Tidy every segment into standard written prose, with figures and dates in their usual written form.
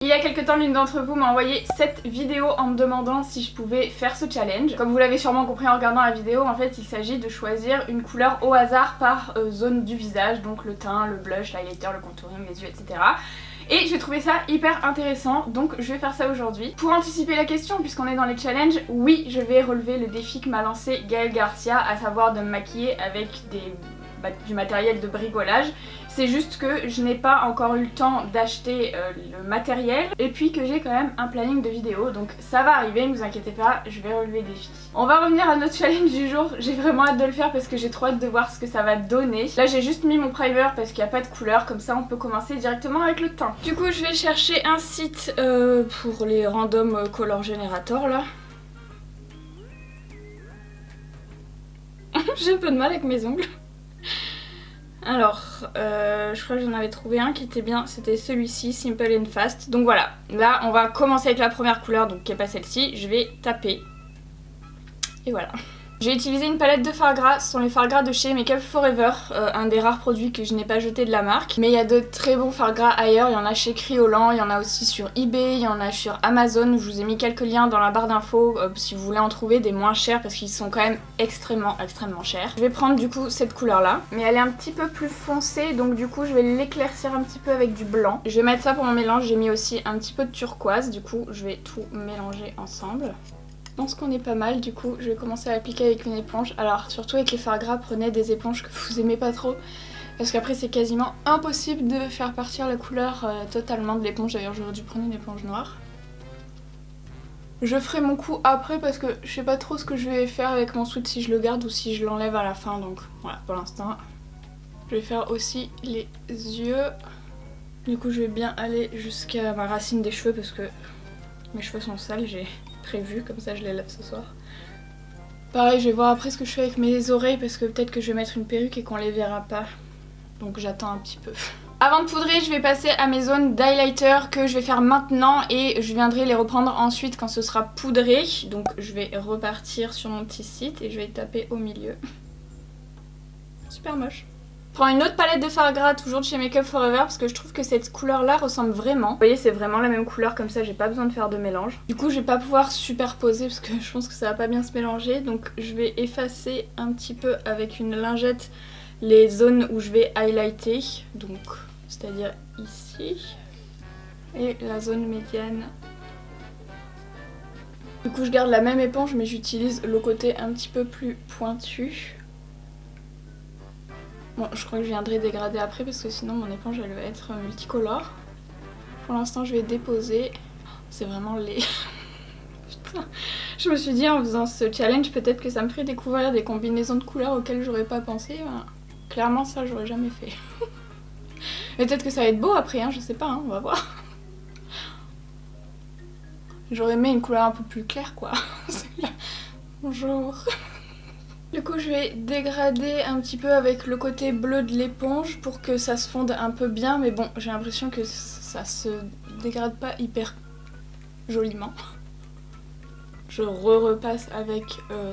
Il y a quelques temps, l'une d'entre vous m'a envoyé cette vidéo en me demandant si je pouvais faire ce challenge. Comme vous l'avez sûrement compris en regardant la vidéo, en fait il s'agit de choisir une couleur au hasard par zone du visage, donc le teint, le blush, l'highlighter, le contouring, les yeux, etc. Et j'ai trouvé ça hyper intéressant, donc je vais faire ça aujourd'hui. Pour anticiper la question, puisqu'on est dans les challenges, oui, je vais relever le défi que m'a lancé Gaëlle Garcia, à savoir de me maquiller avec du matériel de bricolage. C'est juste que je n'ai pas encore eu le temps d'acheter le matériel et puis que j'ai quand même un planning de vidéos, donc ça va arriver, ne vous inquiétez pas, je vais relever le défi. On va revenir à notre challenge du jour, j'ai vraiment hâte de le faire parce que j'ai trop hâte de voir ce que ça va donner. Là j'ai juste mis mon primer parce qu'il n'y a pas de couleur, comme ça on peut commencer directement avec le teint. Du coup je vais chercher un site pour les random color generator là. J'ai un peu de mal avec mes ongles. Alors, je crois que j'en avais trouvé un qui était bien, c'était celui-ci, Simple and Fast. Donc voilà, là on va commencer avec la première couleur, donc qui est pas celle-ci. Je vais taper. Et voilà. J'ai utilisé une palette de fards gras, ce sont les fards gras de chez Make Up For Ever, un des rares produits que je n'ai pas jeté de la marque. Mais il y a de très bons fards gras ailleurs, il y en a chez Kryolan, il y en a aussi sur eBay, il y en a sur Amazon. Je vous ai mis quelques liens dans la barre d'infos si vous voulez en trouver des moins chers parce qu'ils sont quand même extrêmement chers. Je vais prendre du coup cette couleur là, mais elle est un petit peu plus foncée, donc du coup je vais l'éclaircir un petit peu avec du blanc. Je vais mettre ça pour mon mélange, j'ai mis aussi un petit peu de turquoise, du coup je vais tout mélanger ensemble. Je pense qu'on est pas mal, du coup je vais commencer à l'appliquer avec une éponge. Alors surtout avec les fards gras, prenez des éponges que vous aimez pas trop parce qu'après c'est quasiment impossible de faire partir la couleur totalement de l'éponge. D'ailleurs j'aurais dû prendre une éponge noire. Je ferai mon coup après parce que je sais pas trop ce que je vais faire avec mon sweat, si je le garde ou si je l'enlève à la fin, donc voilà pour l'instant. Je vais faire aussi les yeux. Du coup je vais bien aller jusqu'à ma racine des cheveux parce que mes cheveux sont sales, j'ai prévu, comme ça je les lave ce soir. Pareil, je vais voir après ce que je fais avec mes oreilles parce que peut-être que je vais mettre une perruque et qu'on les verra pas. Donc j'attends un petit peu. Avant de poudrer, je vais passer à mes zones d'highlighter que je vais faire maintenant et je viendrai les reprendre ensuite quand ce sera poudré. Donc je vais repartir sur mon petit site et je vais taper au milieu. Super moche. Je prends une autre palette de fards gras, toujours de chez Make Up For Ever, parce que je trouve que cette couleur là ressemble vraiment. Vous voyez, c'est vraiment la même couleur, comme ça j'ai pas besoin de faire de mélange. Du coup je vais pas pouvoir superposer parce que je pense que ça va pas bien se mélanger, donc je vais effacer un petit peu avec une lingette les zones où je vais highlighter, donc c'est à dire ici et la zone médiane. Du coup je garde la même éponge mais j'utilise le côté un petit peu plus pointu. Bon, je crois que je viendrai dégrader après parce que sinon mon éponge elle va être multicolore. Pour l'instant je vais déposer. C'est vraiment laid. Putain. Je me suis dit en faisant ce challenge peut-être que ça me ferait découvrir des combinaisons de couleurs auxquelles j'aurais pas pensé. Ben, clairement ça j'aurais jamais fait. Mais peut-être que ça va être beau après, hein, je sais pas, hein, on va voir. J'aurais aimé une couleur un peu plus claire quoi. Bonjour. Du coup je vais dégrader un petit peu avec le côté bleu de l'éponge pour que ça se fonde un peu bien, mais bon j'ai l'impression que ça se dégrade pas hyper joliment. Je repasse avec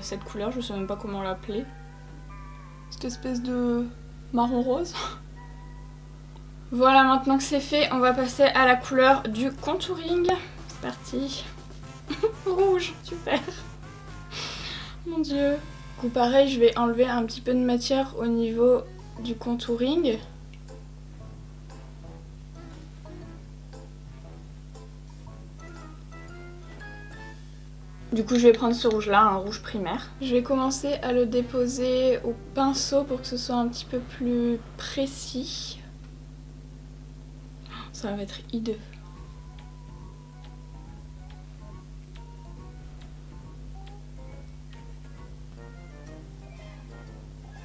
cette couleur, je sais même pas comment l'appeler. Cette espèce de marron rose. Voilà, maintenant que c'est fait, on va passer à la couleur du contouring. C'est parti. Rouge, super. Mon dieu. Du coup pareil, je vais enlever un petit peu de matière au niveau du contouring. Du coup je vais prendre ce rouge là, un rouge primaire. Je vais commencer à le déposer au pinceau pour que ce soit un petit peu plus précis. Ça va être hideux.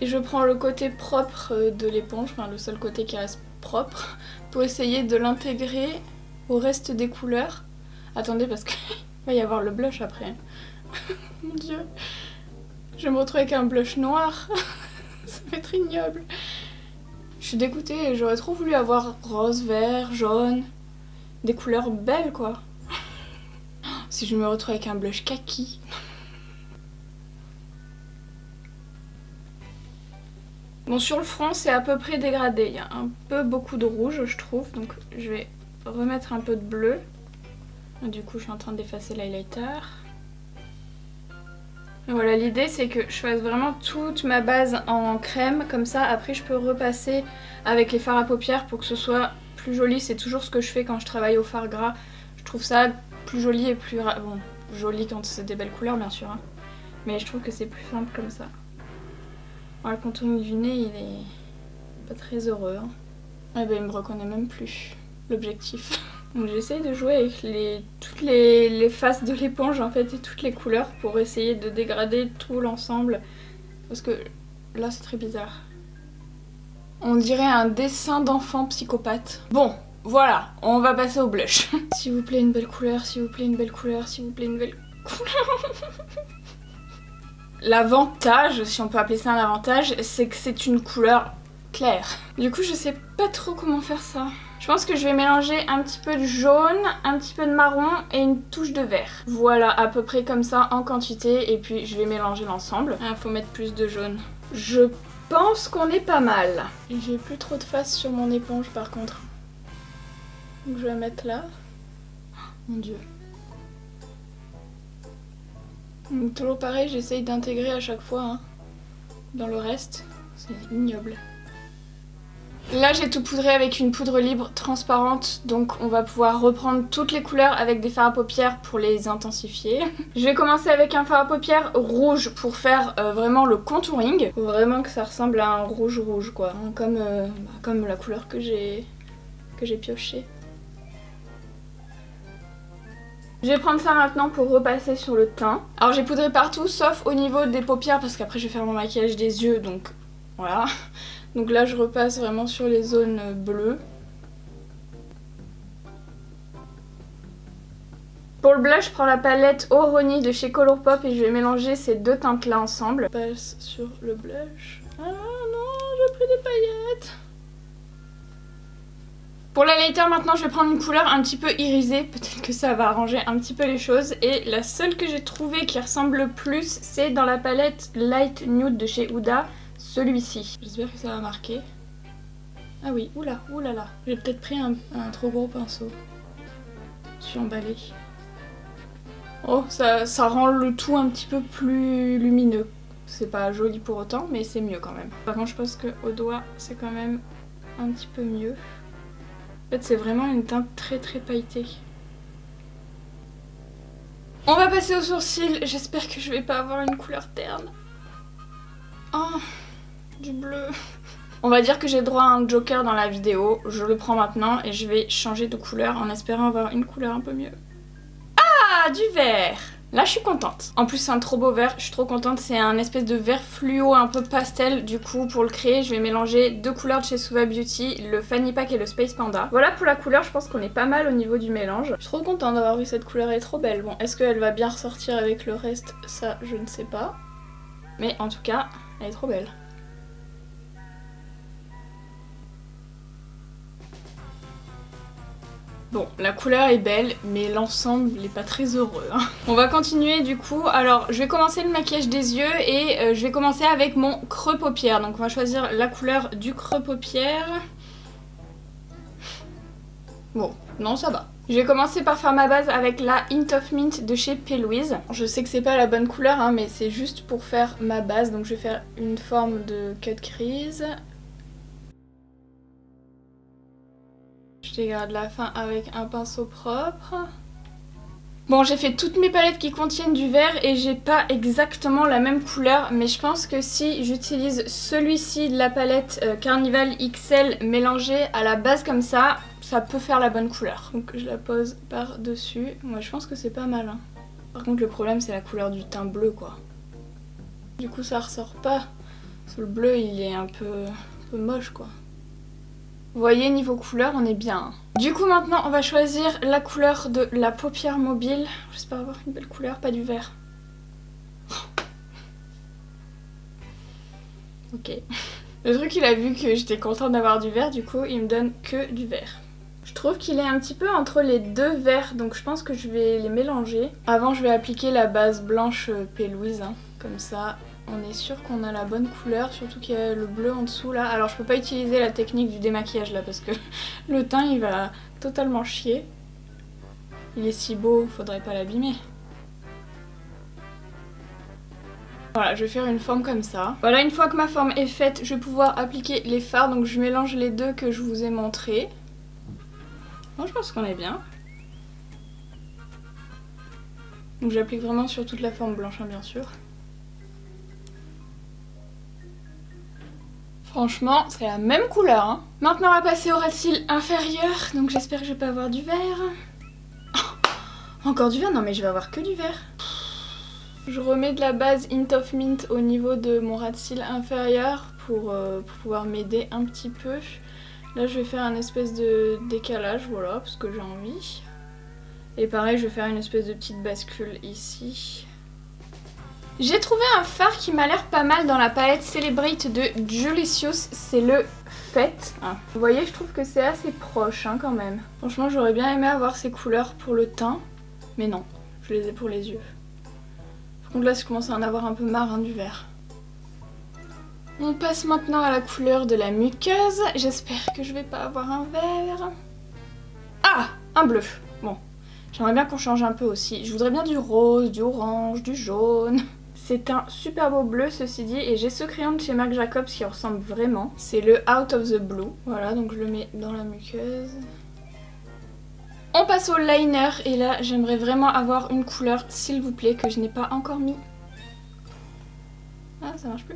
Et je prends le côté propre de l'éponge, enfin le seul côté qui reste propre, pour essayer de l'intégrer au reste des couleurs. Attendez parce qu'il va y avoir le blush après. Mon dieu. Je vais me retrouver avec un blush noir. Ça va être ignoble. Je suis dégoûtée, j'aurais trop voulu avoir rose, vert, jaune. Des couleurs belles quoi. Si je me retrouve avec un blush kaki. Bon, sur le front c'est à peu près dégradé, il y a un peu beaucoup de rouge je trouve, donc je vais remettre un peu de bleu. Du coup je suis en train d'effacer l'highlighter. Voilà, l'idée c'est que je fasse vraiment toute ma base en crème, comme ça après je peux repasser avec les fards à paupières pour que ce soit plus joli. C'est toujours ce que je fais quand je travaille au fard gras. Je trouve ça plus joli et plus... Bon, joli quand c'est des belles couleurs bien sûr, hein. Mais je trouve que c'est plus simple comme ça. Voilà, le contouring du nez il est pas très heureux, hein. Eh ben il me reconnaît même plus, l'objectif. Donc j'essaye de jouer avec toutes les faces de l'éponge en fait et toutes les couleurs pour essayer de dégrader tout l'ensemble. Parce que là c'est très bizarre. On dirait un dessin d'enfant psychopathe. Bon, voilà, on va passer au blush. S'il vous plaît une belle couleur, s'il vous plaît une belle couleur, s'il vous plaît une belle couleur. L'avantage, si on peut appeler ça un avantage, c'est que c'est une couleur claire. Du coup je sais pas trop comment faire ça. Je pense que je vais mélanger un petit peu de jaune, un petit peu de marron et une touche de vert. Voilà, à peu près comme ça en quantité et puis je vais mélanger l'ensemble. Il faut mettre plus de jaune. Je pense qu'on est pas mal. J'ai plus trop de face sur mon éponge par contre. Donc je vais mettre là. Oh, mon dieu. Donc, toujours pareil, j'essaye d'intégrer à chaque fois hein, dans le reste. C'est ignoble. Là j'ai tout poudré avec une poudre libre transparente, donc on va pouvoir reprendre toutes les couleurs avec des fards à paupières pour les intensifier. Je vais commencer avec un fard à paupières rouge pour faire vraiment le contouring. Faut vraiment que ça ressemble à un rouge rouge quoi, hein, comme la couleur que j'ai pioché. Je vais prendre ça maintenant pour repasser sur le teint. Alors j'ai poudré partout sauf au niveau des paupières parce qu'après je vais faire mon maquillage des yeux, donc voilà. Donc là je repasse vraiment sur les zones bleues. Pour le blush, je prends la palette Oroni de chez Colourpop et je vais mélanger ces deux teintes là ensemble. Je passe sur le blush. Ah non, j'ai pris des paillettes. Pour l'highlighter maintenant je vais prendre une couleur un petit peu irisée, peut-être que ça va arranger un petit peu les choses. Et la seule que j'ai trouvée qui ressemble le plus c'est dans la palette Light Nude de chez Huda. Celui-ci. J'espère que ça va marquer. Ah oui, oula, oulala. J'ai peut-être pris un trop gros pinceau. Je suis emballée. Oh, ça rend le tout un petit peu plus lumineux. C'est pas joli pour autant, mais c'est mieux quand même. Par contre, je pense qu'au doigt, c'est quand même un petit peu mieux. En fait, c'est vraiment une teinte très très pailletée. On va passer aux sourcils. J'espère que je vais pas avoir une couleur terne. Oh, du bleu. On va dire que j'ai droit à un joker dans la vidéo. Je le prends maintenant et je vais changer de couleur en espérant avoir une couleur un peu mieux. Ah, du vert. Là, je suis contente. En plus, c'est un trop beau vert. Je suis trop contente. C'est un espèce de vert fluo un peu pastel. Du coup, pour le créer, je vais mélanger deux couleurs de chez Suva Beauty, le Fanny Pack et le Space Panda. Voilà pour la couleur. Je pense qu'on est pas mal au niveau du mélange. Je suis trop contente d'avoir eu cette couleur. Elle est trop belle. Bon, est-ce qu'elle va bien ressortir avec le reste? Ça, je ne sais pas. Mais en tout cas, elle est trop belle. Bon, la couleur est belle, mais l'ensemble n'est pas très heureux, hein. On va continuer du coup. Alors, je vais commencer le maquillage des yeux et je vais commencer avec mon creux paupière. Donc on va choisir la couleur du creux paupière. Bon, non, ça va. Je vais commencer par faire ma base avec la Hint of Mint de chez P. Louise. Je sais que c'est pas la bonne couleur, hein, mais c'est juste pour faire ma base. Donc je vais faire une forme de cut crease. Je dégrade la fin avec un pinceau propre. Bon, j'ai fait toutes mes palettes qui contiennent du vert et j'ai pas exactement la même couleur, mais je pense que si j'utilise celui-ci de la palette Carnival XL mélangé à la base comme ça peut faire la bonne couleur. Donc je la pose par-dessus. Moi je pense que c'est pas mal, hein. Par contre le problème c'est la couleur du teint bleu quoi. Du coup ça ressort pas. Parce que le bleu il est un peu moche quoi. Vous voyez, niveau couleur, on est bien. Du coup, maintenant, on va choisir la couleur de la paupière mobile. J'espère avoir une belle couleur, pas du vert. Ok. Le truc, il a vu que j'étais contente d'avoir du vert, du coup, il me donne que du vert. Je trouve qu'il est un petit peu entre les deux verts, donc je pense que je vais les mélanger. Avant, je vais appliquer la base blanche P. Louise, hein. Comme ça, on est sûr qu'on a la bonne couleur, surtout qu'il y a le bleu en dessous là. Alors je peux pas utiliser la technique du démaquillage là parce que le teint il va totalement chier. Il est si beau, faudrait pas l'abîmer. Voilà, je vais faire une forme comme ça. Voilà, une fois que ma forme est faite, je vais pouvoir appliquer les fards. Donc je mélange les deux que je vous ai montrés. Bon, je pense qu'on est bien. Donc j'applique vraiment sur toute la forme blanche, hein, bien sûr. Franchement, c'est la même couleur. Hein. Maintenant, on va passer au ras de cils inférieur. Donc j'espère que je vais pas avoir du vert. Oh, encore du vert? Non mais je vais avoir que du vert. Je remets de la base Hint of Mint au niveau de mon ras de cils inférieur pour pouvoir m'aider un petit peu. Là je vais faire un espèce de décalage, voilà, parce que j'ai envie. Et pareil, je vais faire une espèce de petite bascule ici. J'ai trouvé un fard qui m'a l'air pas mal dans la palette Celebrate de Julicious, c'est le Fête. Ah. Vous voyez, je trouve que c'est assez proche hein, quand même. Franchement, j'aurais bien aimé avoir ces couleurs pour le teint, mais non, je les ai pour les yeux. Donc là, je commence à en avoir un peu marre hein, du vert. On passe maintenant à la couleur de la muqueuse. J'espère que je vais pas avoir un vert. Ah, un bleu. Bon, j'aimerais bien qu'on change un peu aussi. Je voudrais bien du rose, du orange, du jaune. C'est un super beau bleu ceci dit. Et j'ai ce crayon de chez Marc Jacobs qui ressemble vraiment. C'est le Out of the Blue. Voilà, donc je le mets dans la muqueuse. On passe au liner et là j'aimerais vraiment avoir une couleur s'il vous plaît que je n'ai pas encore mis. Ah ça marche plus.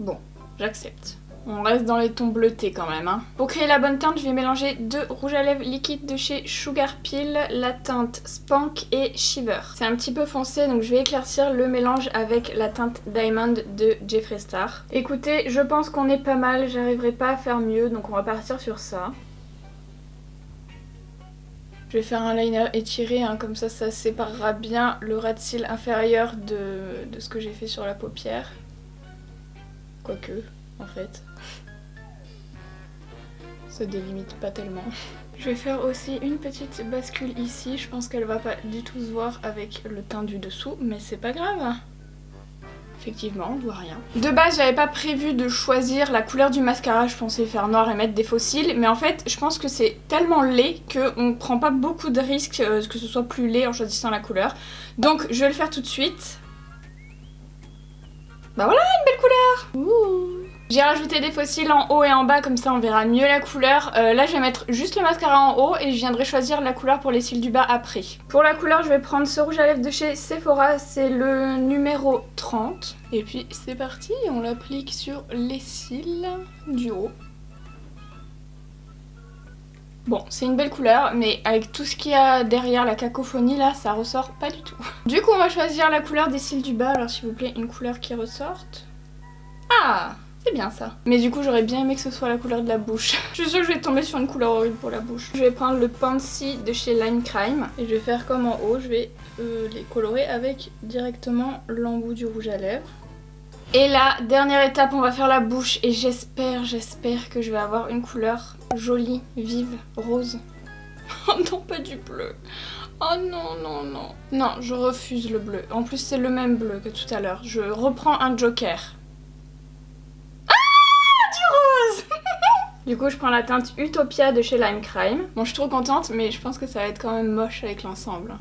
Bon, j'accepte. On reste dans les tons bleutés quand même. Hein. Pour créer la bonne teinte, je vais mélanger deux rouges à lèvres liquides de chez Sugar Peel, la teinte Spank et Shiver. C'est un petit peu foncé donc je vais éclaircir le mélange avec la teinte Diamond de Jeffree Star. Écoutez, je pense qu'on est pas mal, j'arriverai pas à faire mieux donc on va partir sur ça. Je vais faire un liner étiré, hein, comme ça séparera bien le ras de cils inférieur de ce que j'ai fait sur la paupière. Quoique, en fait. Ça délimite pas tellement. Je vais faire aussi une petite bascule ici, je pense qu'elle va pas du tout se voir avec le teint du dessous, mais c'est pas grave. Effectivement, on voit rien. De base, j'avais pas prévu de choisir la couleur du mascara, je pensais faire noir et mettre des faux cils, mais en fait, je pense que c'est tellement laid qu'on prend pas beaucoup de risques que ce soit plus laid en choisissant la couleur. Donc, je vais le faire tout de suite. Bah voilà, une belle couleur. Ouh. J'ai rajouté des faux cils en haut et en bas, comme ça on verra mieux la couleur. Là je vais mettre juste le mascara en haut et je viendrai choisir la couleur pour les cils du bas après. Pour la couleur je vais prendre ce rouge à lèvres de chez Sephora, c'est le numéro 30. Et puis c'est parti, on l'applique sur les cils du haut. Bon, c'est une belle couleur, mais avec tout ce qu'il y a derrière la cacophonie là, ça ressort pas du tout. Du coup on va choisir la couleur des cils du bas, alors s'il vous plaît une couleur qui ressorte. Ah! C'est bien ça. Mais du coup j'aurais bien aimé que ce soit la couleur de la bouche. Je suis sûre que je vais tomber sur une couleur horrible pour la bouche. Je vais prendre le Pansy de chez Line Crime. Et je vais faire comme en haut, je vais les colorer avec directement l'embout du rouge à lèvres. Et là, dernière étape, on va faire la bouche. Et j'espère que je vais avoir une couleur jolie, vive, rose. Oh non, pas du bleu. Oh non, non, non. Non, je refuse le bleu. En plus c'est le même bleu que tout à l'heure. Je reprends un joker. Du coup je prends la teinte Utopia de chez Lime Crime. Bon je suis trop contente mais je pense que ça va être quand même moche avec l'ensemble.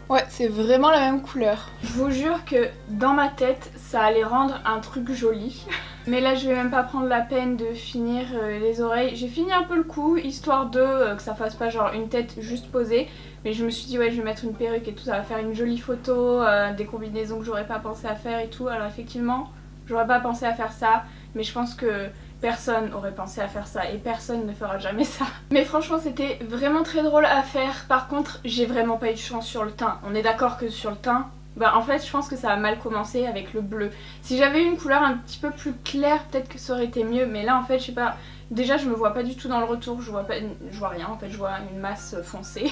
Ouais c'est vraiment la même couleur. Je vous jure que dans ma tête ça allait rendre un truc joli. Mais là je vais même pas prendre la peine de finir les oreilles. J'ai fini un peu le cou histoire de que ça fasse pas genre une tête juste posée. Mais je me suis dit ouais je vais mettre une perruque et tout, ça va faire une jolie photo, des combinaisons que j'aurais pas pensé à faire et tout. Alors effectivement j'aurais pas pensé à faire ça. Mais je pense que personne aurait pensé à faire ça et personne ne fera jamais ça. Mais franchement c'était vraiment très drôle à faire. Par contre j'ai vraiment pas eu de chance sur le teint. On est d'accord que sur le teint, bah en fait je pense que ça a mal commencé avec le bleu. Si j'avais eu une couleur un petit peu plus claire peut-être que ça aurait été mieux. Mais là en fait je sais pas, Déjà je me vois pas du tout dans le retour, je vois rien en fait, je vois une masse foncée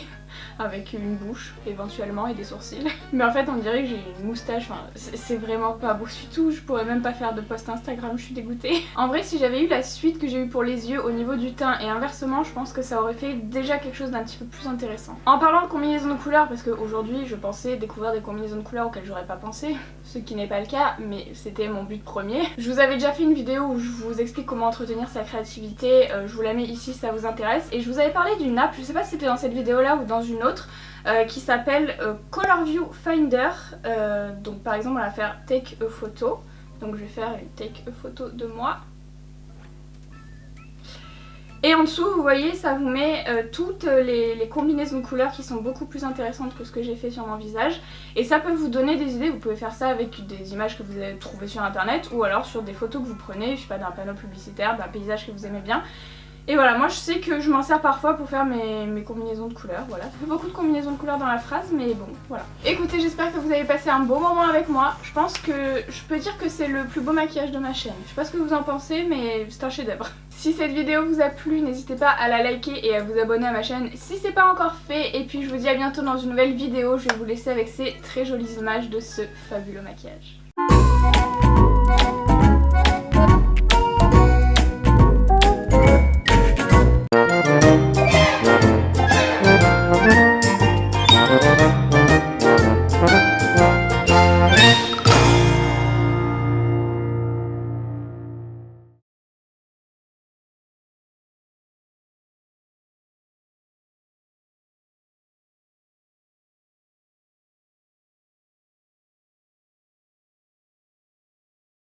avec une bouche éventuellement et des sourcils. Mais en fait on dirait que j'ai une moustache, enfin c'est vraiment pas beau du tout, je pourrais même pas faire de post Instagram, je suis dégoûtée. En vrai si j'avais eu la suite que j'ai eu pour les yeux au niveau du teint et inversement, je pense que ça aurait fait déjà quelque chose d'un petit peu plus intéressant. En parlant de combinaisons de couleurs, parce qu'aujourd'hui je pensais découvrir des combinaisons de couleurs auxquelles j'aurais pas pensé, ce qui n'est pas le cas, mais c'était mon but premier. Je vous avais déjà fait une vidéo où je vous explique comment entretenir sa créativité, je vous la mets ici si ça vous intéresse. Et je vous avais parlé d'une app, je sais pas si c'était dans cette vidéo là ou dans une autre, qui s'appelle Color View Finder. Donc par exemple on va faire Take a Photo, donc je vais faire une Take a Photo de moi. Et en dessous vous voyez ça vous met toutes les combinaisons de couleurs qui sont beaucoup plus intéressantes que ce que j'ai fait sur mon visage. Et ça peut vous donner des idées, vous pouvez faire ça avec des images que vous avez trouvées sur internet ou alors sur des photos que vous prenez, je sais pas, d'un panneau publicitaire, d'un paysage que vous aimez bien. Et voilà, moi je sais que je m'en sers parfois pour faire mes combinaisons de couleurs, voilà. Ça fait beaucoup de combinaisons de couleurs dans la phrase, mais bon, voilà. Écoutez, j'espère que vous avez passé un bon moment avec moi. Je pense que je peux dire que c'est le plus beau maquillage de ma chaîne. Je sais pas ce que vous en pensez, mais c'est un chef-d'œuvre. Si cette vidéo vous a plu, n'hésitez pas à la liker et à vous abonner à ma chaîne si c'est pas encore fait. Et puis je vous dis à bientôt dans une nouvelle vidéo. Je vais vous laisser avec ces très jolies images de ce fabuleux maquillage.